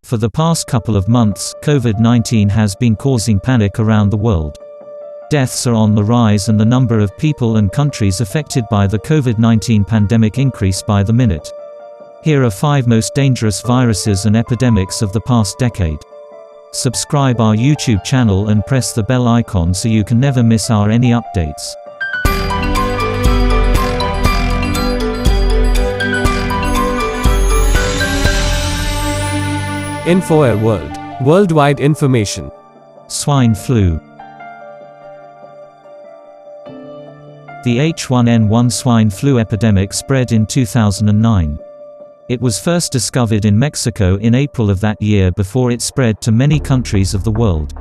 For the past couple of months, COVID-19 has been causing panic around the world. Deaths are on the rise and the number of people and countries affected by the COVID-19 pandemic increase by the minute. Here are 5 most dangerous viruses and epidemics of the past decade. Subscribe our YouTube channel and press the bell icon so you can never miss any updates. InfoAir World. Worldwide information. Swine flu. The H1N1 swine flu epidemic spread in 2009. It was first discovered in Mexico in April of that year before it spread to many countries of the world.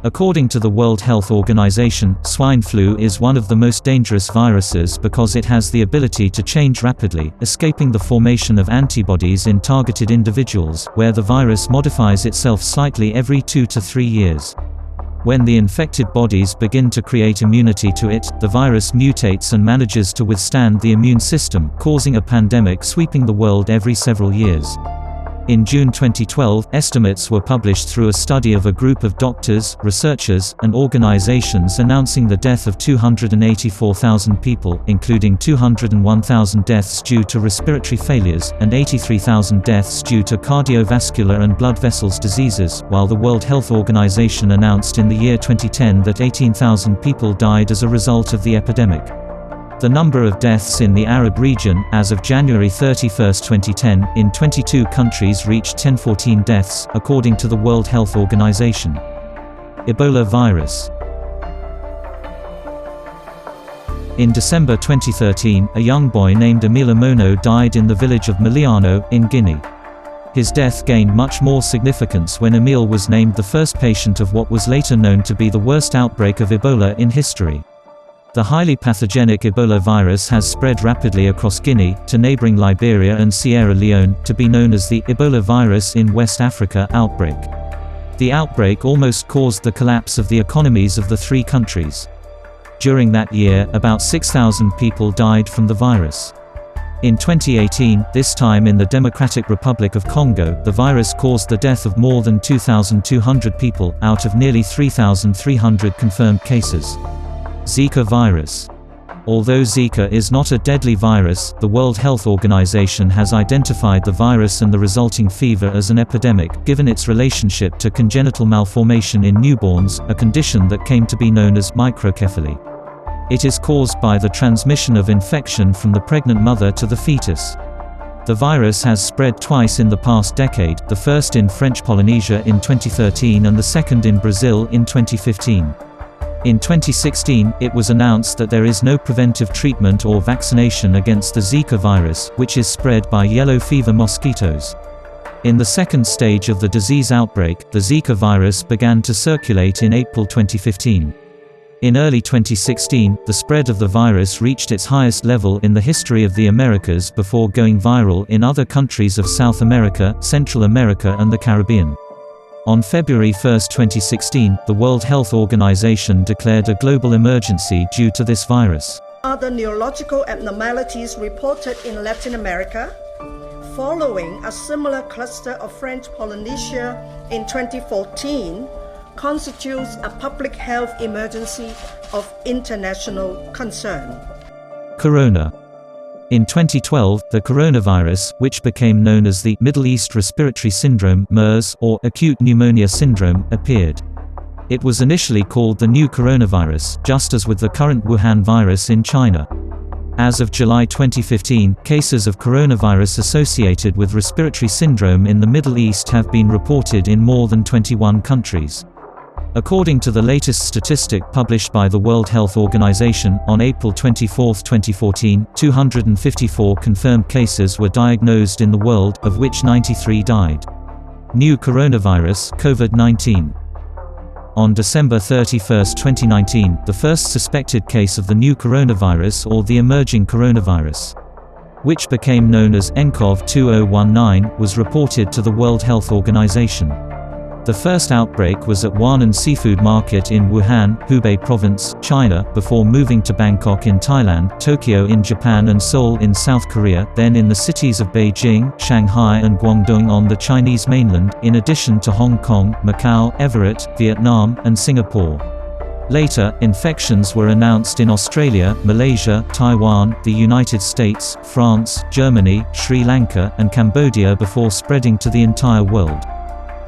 According to the World Health Organization, swine flu is one of the most dangerous viruses because it has the ability to change rapidly, escaping the formation of antibodies in targeted individuals, where the virus modifies itself slightly every 2 to 3 years. When the infected bodies begin to create immunity to it, the virus mutates and manages to withstand the immune system, causing a pandemic sweeping the world every several years. In June 2012, estimates were published through a study of a group of doctors, researchers, and organizations announcing the death of 284,000 people, including 201,000 deaths due to respiratory failures, and 83,000 deaths due to cardiovascular and blood vessels diseases, while the World Health Organization announced in the year 2010 that 18,000 people died as a result of the epidemic. The number of deaths in the Arab region, as of January 31, 2010, in 22 countries reached 1014 deaths, according to the World Health Organization. Ebola virus. In December 2013, a young boy named Emile Mono died in the village of Miliano, in Guinea. His death gained much more significance when Emile was named the first patient of what was later known to be the worst outbreak of Ebola in history. The highly pathogenic Ebola virus has spread rapidly across Guinea, to neighboring Liberia and Sierra Leone, to be known as the Ebola Virus in West Africa outbreak. The outbreak almost caused the collapse of the economies of the 3 countries. During that year, about 6,000 people died from the virus. In 2018, this time in the Democratic Republic of Congo, the virus caused the death of more than 2,200 people, out of nearly 3,300 confirmed cases. Zika virus. Although Zika is not a deadly virus, the World Health Organization has identified the virus and the resulting fever as an epidemic, given its relationship to congenital malformation in newborns, a condition that came to be known as microcephaly. It is caused by the transmission of infection from the pregnant mother to the fetus. The virus has spread twice in the past decade, the first in French Polynesia in 2013 and the second in Brazil in 2015. In 2016, it was announced that there is no preventive treatment or vaccination against the Zika virus, which is spread by yellow fever mosquitoes. In the second stage of the disease outbreak, the Zika virus began to circulate in April 2015. In early 2016, the spread of the virus reached its highest level in the history of the Americas before going viral in other countries of South America, Central America and the Caribbean. On February 1, 2016, the World Health Organization declared a global emergency due to this virus. Other neurological abnormalities reported in Latin America, following a similar cluster of French Polynesia in 2014, constitutes a public health emergency of international concern. Corona. In 2012, the coronavirus, which became known as the Middle East Respiratory Syndrome (MERS) or acute pneumonia syndrome, appeared. It was initially called the new coronavirus, just as with the current Wuhan virus in China. As of July 2015, cases of coronavirus associated with respiratory syndrome in the Middle East have been reported in more than 21 countries. According to the latest statistic published by the World Health Organization, on April 24, 2014, 254 confirmed cases were diagnosed in the world, of which 93 died. New coronavirus, COVID-19. On December 31, 2019, the first suspected case of the new coronavirus or the emerging coronavirus, which became known as nCoV-2019, was reported to the World Health Organization. The first outbreak was at Huanan Seafood Market in Wuhan, Hubei Province, China, before moving to Bangkok in Thailand, Tokyo in Japan and Seoul in South Korea, then in the cities of Beijing, Shanghai and Guangdong on the Chinese mainland, in addition to Hong Kong, Macau, Everett, Vietnam, and Singapore. Later, infections were announced in Australia, Malaysia, Taiwan, the United States, France, Germany, Sri Lanka, and Cambodia before spreading to the entire world.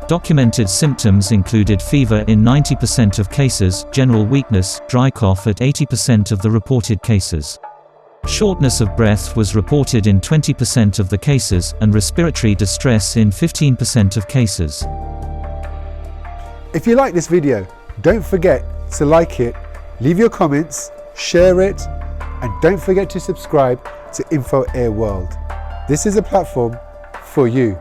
Documented symptoms included fever in 90% of cases, general weakness, dry cough at 80% of the reported cases. Shortness of breath was reported in 20% of the cases, and respiratory distress in 15% of cases. If you like this video, don't forget to like it, leave your comments, share it, and don't forget to subscribe to Info Air World. This is a platform for you.